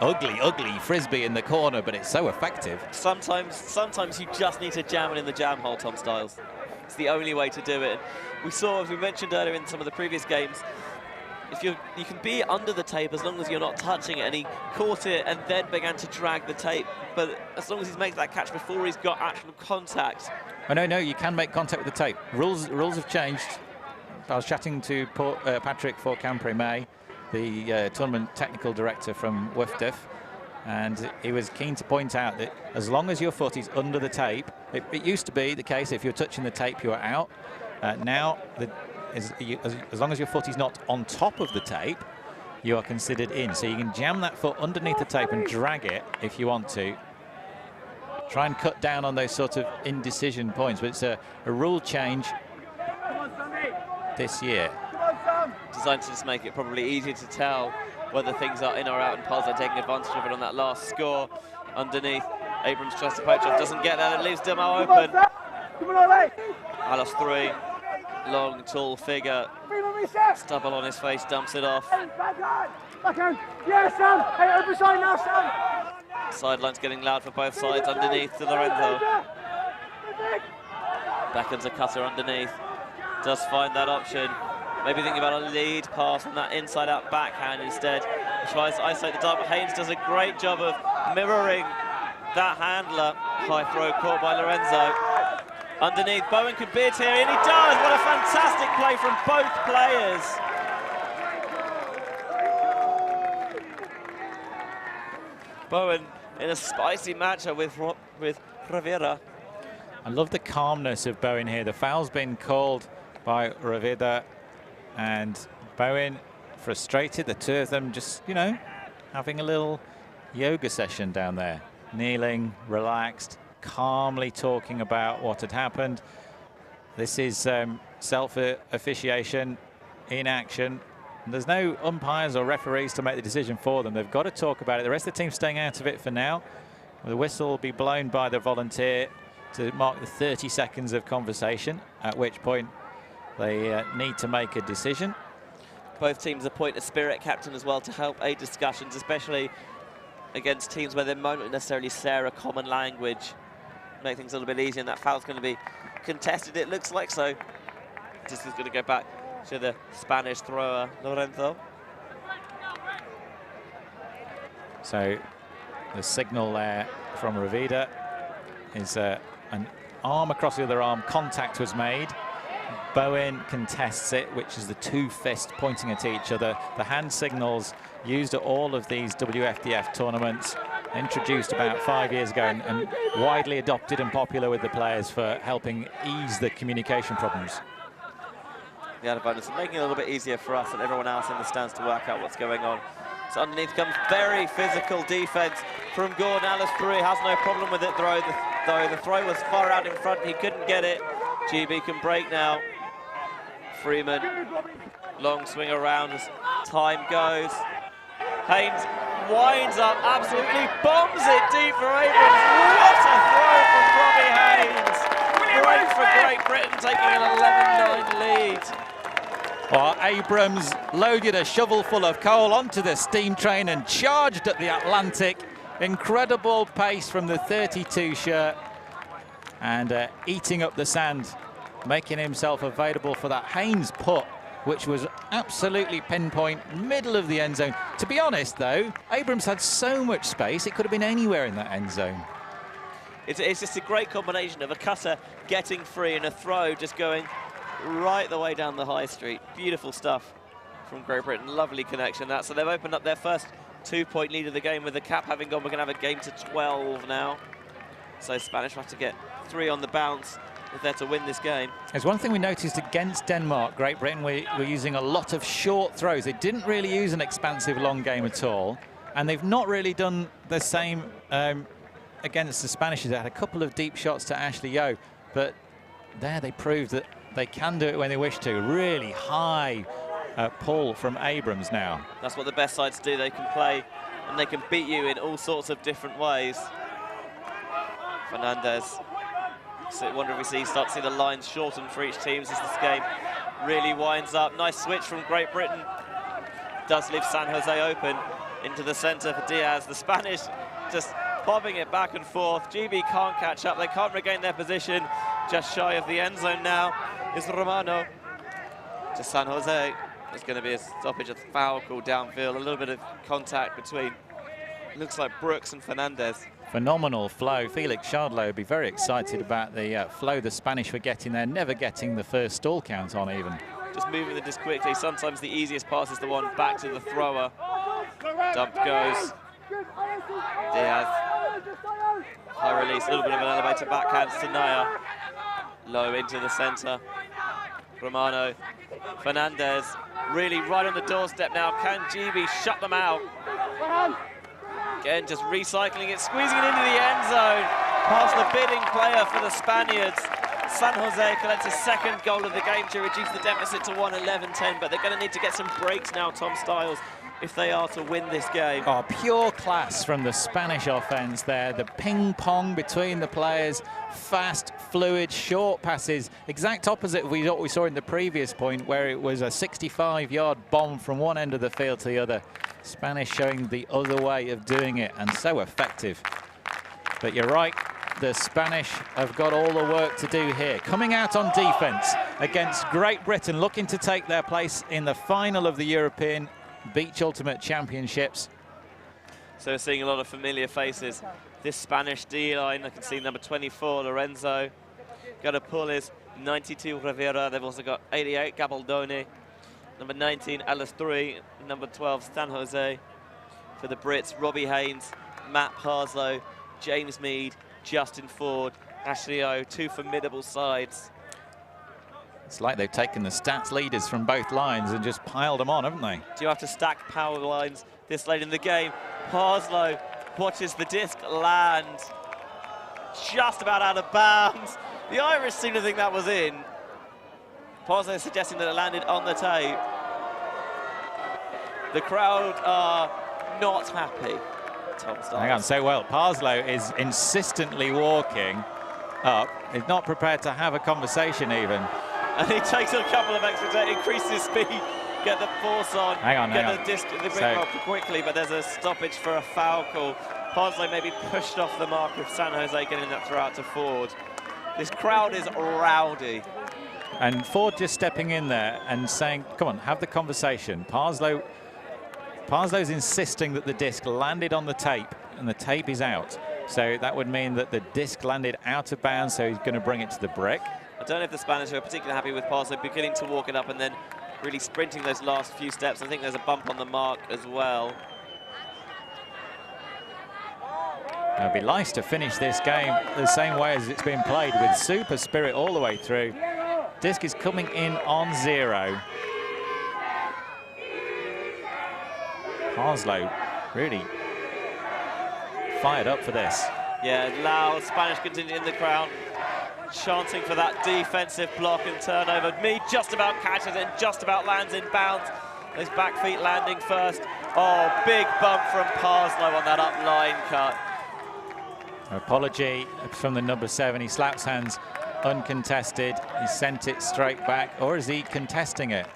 Ugly frisbee in the corner, but it's so effective. Sometimes you just need to jam it in the jam hole, Tom Styles. It's the only way to do it. We saw, as we mentioned earlier in some of the previous games, if you can be under the tape as long as you're not touching it, and he caught it and then began to drag the tape. But as long as he's made that catch before he's got actual contact. Oh, no, you can make contact with the tape. Rules have changed. I was chatting to Patrick Fort-Campre-May, the tournament technical director from WFDF, and he was keen to point out that as long as your foot is under the tape, it used to be the case if you're touching the tape you are out. Now, as long as your foot is not on top of the tape, you are considered in. So you can jam that foot underneath the tape and drag it if you want to. Try and cut down on those sort of indecision points, but it's a rule change this year. Designed to just make it probably easier to tell whether things are in or out, and Parslow taking advantage of it on that last score. Underneath, Abrams tries to poach off, doesn't get there, that leaves Demau open. Alos 3, long, tall figure, stubble on his face, dumps it off. Sideline's getting loud for both sides. Underneath to Lorenzo. Beckons a cutter underneath. Does find that option. Maybe thinking about a lead pass on that inside-out backhand instead. He tries to isolate the dart, but Haynes does a great job of mirroring that handler. High throw caught by Lorenzo. Underneath, Bowen could beat here, and he does! What a fantastic play from both players. Bowen in a spicy matchup with Rivera. I love the calmness of Bowen here. The foul's been called by Rivera, and Bowen frustrated. The two of them just, you know, having a little yoga session down there. Kneeling, relaxed, calmly talking about what had happened. This is self-officiation in action. There's no umpires or referees to make the decision for them. They've got to talk about it. The rest of the team's staying out of it for now. The whistle will be blown by the volunteer to mark the 30 seconds of conversation, at which point they need to make a decision. Both teams appoint a spirit captain as well to help aid discussions, especially against teams where they might not necessarily share a common language. Make things a little bit easier, and that foul's going to be contested, it looks like. So this is going to go back to the Spanish thrower, Lorenzo. So the signal there from Ravida is an arm across the other arm. Contact was made. Bowen contests it, which is the two fists pointing at each other. The hand signals used at all of these WFDF tournaments, introduced about 5 years ago and widely adopted and popular with the players for helping ease the communication problems. The added bonus, making it a little bit easier for us and everyone else in the stands to work out what's going on. So underneath comes very physical defense from Gordon. Alice Free has no problem with it, though the throw was far out in front. He couldn't get it. GB can break now. Freeman, long swing around as time goes. Haynes winds up, absolutely bombs it deep for Abrams. What a throw from Robbie Haynes. Great for Great Britain, taking an 11-9 lead. Well, Abrams loaded a shovel full of coal onto the steam train and charged at the Atlantic. Incredible pace from the 32 shirt and eating up the sand, making himself available for that Haynes putt, which was absolutely pinpoint, middle of the end zone. To be honest, though, Abrams had so much space, it could have been anywhere in that end zone. It's just a great combination of a cutter getting free and a throw just going right the way down the high street. Beautiful stuff from Great Britain. Lovely connection that. So they've opened up their first 2-point lead of the game with the cap having gone. We're going to have a game to 12 now. So Spanish will have to get 3 on the bounce if they're to win this game. There's one thing we noticed against Denmark. Great Britain were using a lot of short throws. They didn't really use an expansive long game at all. And they've not really done the same against the Spanish. They had a couple of deep shots to Ashley Yo, but there they proved that they can do it when they wish to. Really high pull from Abrams now. That's what the best sides do. They can play and they can beat you in all sorts of different ways. Fernandez. So I wonder if we start to see the lines shorten for each team as this game really winds up. Nice switch from Great Britain. Does leave San Jose open into the center for Diaz. The Spanish just bobbing it back and forth. GB can't catch up. They can't regain their position. Just shy of the end zone now is Romano to San Jose. There's going to be a stoppage of foul call downfield. A little bit of contact between, looks like Brooks and Fernandez. Phenomenal flow. Felix Chardlow would be very excited about the flow the Spanish were getting there, never getting the first stall count on even. Just moving the disc quickly. Sometimes the easiest pass is the one back to the thrower. Dump goes. Diaz. High release, a little bit of an elevator backhand to Naya. Low into the center. Romano. Fernandez really right on the doorstep now. Can GB shut them out? Again, just recycling it, squeezing it into the end zone. Past the bidding player for the Spaniards. San Jose collects a second goal of the game to reduce the deficit to 1-11-10, but they're going to need to get some breaks now, Tom Stiles, if they are to win this game. Oh, pure class from the Spanish offense there. The ping-pong between the players, fast, fluid, short passes. Exact opposite of what we saw in the previous point, where it was a 65-yard bomb from one end of the field to the other. Spanish showing the other way of doing it, and so effective. But you're right, the Spanish have got all the work to do here. Coming out on defense against Great Britain, looking to take their place in the final of the European Beach Ultimate Championships. So we're seeing a lot of familiar faces. This Spanish D-line, I can see number 24, Lorenzo. Got a pull is 92, Rivera. They've also got 88, Gabaldoni. Number 19, Alice 3. Number 12, San Jose. For the Brits, Robbie Haynes, Matt Parslow, James Mead, Justin Ford, Ashley O. Two formidable sides. It's like they've taken the stats leaders from both lines and just piled them on, haven't they? Do you have to stack power lines this late in the game? Parslow watches the disc land. just about out of bounds. The Irish seem to think that was in. Parslow suggesting that it landed on the tape. The crowd are not happy. Tom Stiles. Hang on, so well, Parslow is insistently walking up. He's not prepared to have a conversation even. And he takes a couple of extra, increases speed, get the force on, get the ring up quickly, but there's a stoppage for a foul call. Parslow maybe pushed off the mark with San Jose getting that throw out to Ford. This crowd is rowdy. And Ford just stepping in there and saying, come on, have the conversation. Parslow's insisting that the disc landed on the tape, and the tape is out. So that would mean that the disc landed out of bounds, so he's going to bring it to the brick. I don't know if the Spanish are particularly happy with Parslow beginning to walk it up and then really sprinting those last few steps. I think there's a bump on the mark as well. It'd be nice to finish this game the same way as it's been played, with super spirit all the way through. Disc is coming in on 0. Parslow really fired up for this. Yeah, loud Spanish contingent in the crowd, chanting for that defensive block and turnover. Mead just about catches it, just about lands in bounds. Those back feet landing first. Oh, big bump from Parslow on that up line cut. Apology from the number 7. He slaps hands uncontested. He sent it straight back, or is he contesting it?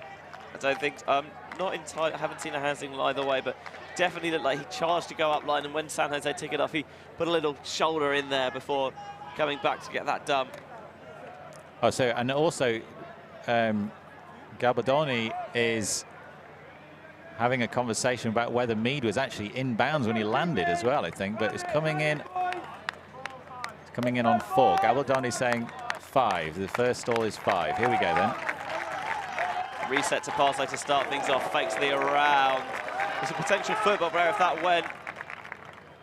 I don't think, not entirely, I haven't seen a hand signal either way, but definitely looked like he charged to go up line, and when San Jose took it off, he put a little shoulder in there before coming back to get that dump. Oh, so, and also Gabardoni is having a conversation about whether Mead was actually in bounds when he landed as well, I think, but it's coming in on 4. Gabardoni saying 5. The first stall is 5. Here we go then. Reset to Parslow to start things off, fakes the around. There's a potential football player if that went.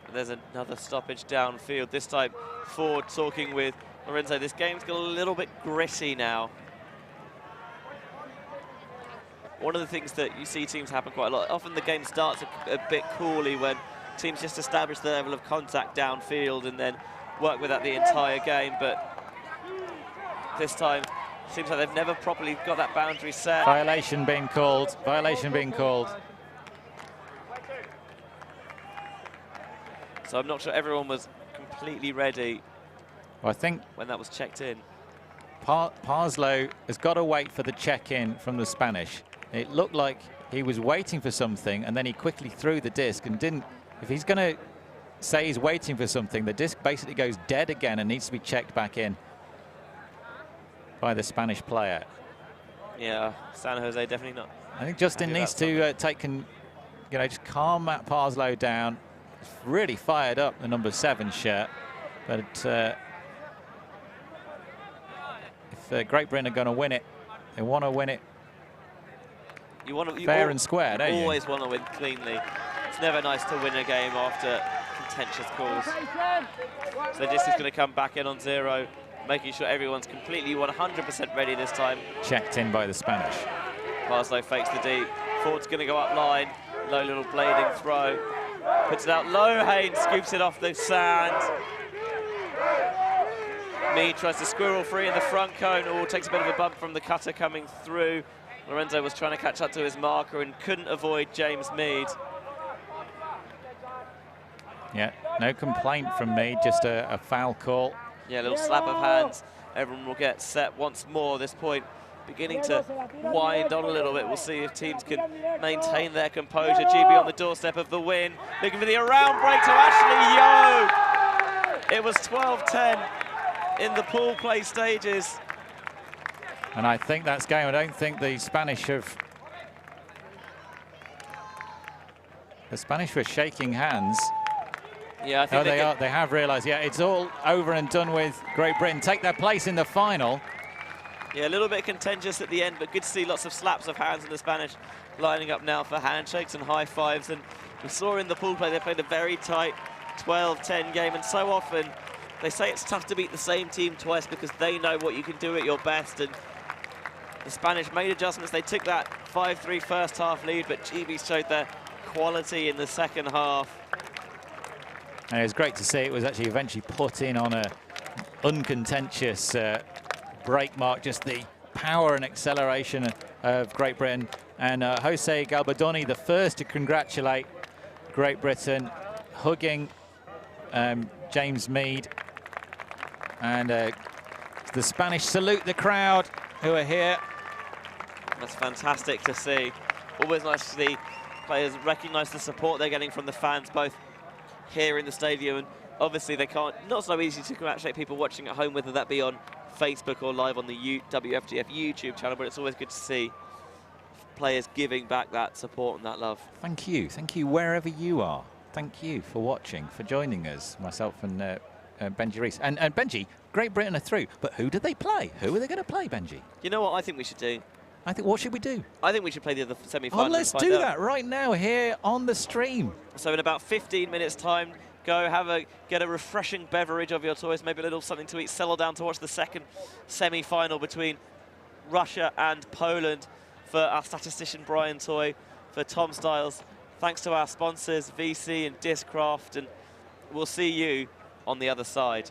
And there's another stoppage downfield. This time Ford talking with Lorenzo. This game's got a little bit gritty now. One of the things that you see teams happen quite a lot, often the game starts a bit coolly when teams just establish the level of contact downfield and then work with that the entire game, but this time seems like they've never properly got that boundary set. Violation being called. Violation being called. So I'm not sure everyone was completely ready. Well, I think when that was checked in. Parslow has got to wait for the check-in from the Spanish. It looked like he was waiting for something, and then he quickly threw the disc and didn't. If he's going to say he's waiting for something, the disc basically goes dead again and needs to be checked back in by the Spanish player. Yeah, San Jose definitely not. I think Justin needs to just calm Matt Parslow down. Really fired up, the number 7 shirt, but if Great Britain are going to win it, they want to win it fair and square, don't you? Always want to win cleanly. It's never nice to win a game after contentious calls. So the disc is going to come back in on 0, making sure everyone's completely 100% ready this time. Checked in by the Spanish. Parslow fakes the deep. Ford's going to go up line. Low little blading throw. Puts it out low. Haynes scoops it off the sand. Mead tries to squirrel free in the front cone. Oh, takes a bit of a bump from the cutter coming through. Lorenzo was trying to catch up to his marker and couldn't avoid James Mead. Yeah, no complaint from Mead, just a foul call. Yeah, a little slap of hands. Everyone will get set once more. This point beginning to wind on a little bit. We'll see if teams can maintain their composure. GB on the doorstep of the win. Looking for the around break to Ashley Yo. It was 12-10 in the pool play stages. And I think that's game. I don't think the Spanish have... The Spanish were shaking hands. Yeah, I think they have realised, yeah, it's all over and done with. Great Britain take their place in the final. Yeah, a little bit contentious at the end, but good to see lots of slaps of hands in the Spanish lining up now for handshakes and high fives. And we saw in the pool play, they played a very tight 12-10 game, and so often they say it's tough to beat the same team twice because they know what you can do at your best, and the Spanish made adjustments. They took that 5-3 first half lead, but GB showed their quality in the second half. And it was great to see it was actually eventually put in on uncontentious break mark, just the power and acceleration of Great Britain. And Jose Galbardoni, the first to congratulate Great Britain, hugging James Mead. And the Spanish salute the crowd who are here. That's fantastic to see. Always nice to see players recognise the support they're getting from the fans, both here in the stadium, and obviously they can't, not so easy to congratulate people watching at home, whether that be on Facebook or live on the WFDF YouTube channel, but it's always good to see players giving back that support and that love. Thank you wherever you are. Thank you for watching, for joining us, myself and Benji Rees. And Benji, Great Britain are through, but who did they play? Who are they going to play, Benji? You know what I think we should do? What should we do? I think we should play the other semi-final. Oh, let's do that right now here on the stream. So in about 15 minutes time, go get a refreshing beverage of your choice, maybe a little something to eat, settle down to watch the second semi-final between Russia and Poland. For our statistician Brian Toy, for Tom Stiles, thanks to our sponsors VC and Discraft, and we'll see you on the other side.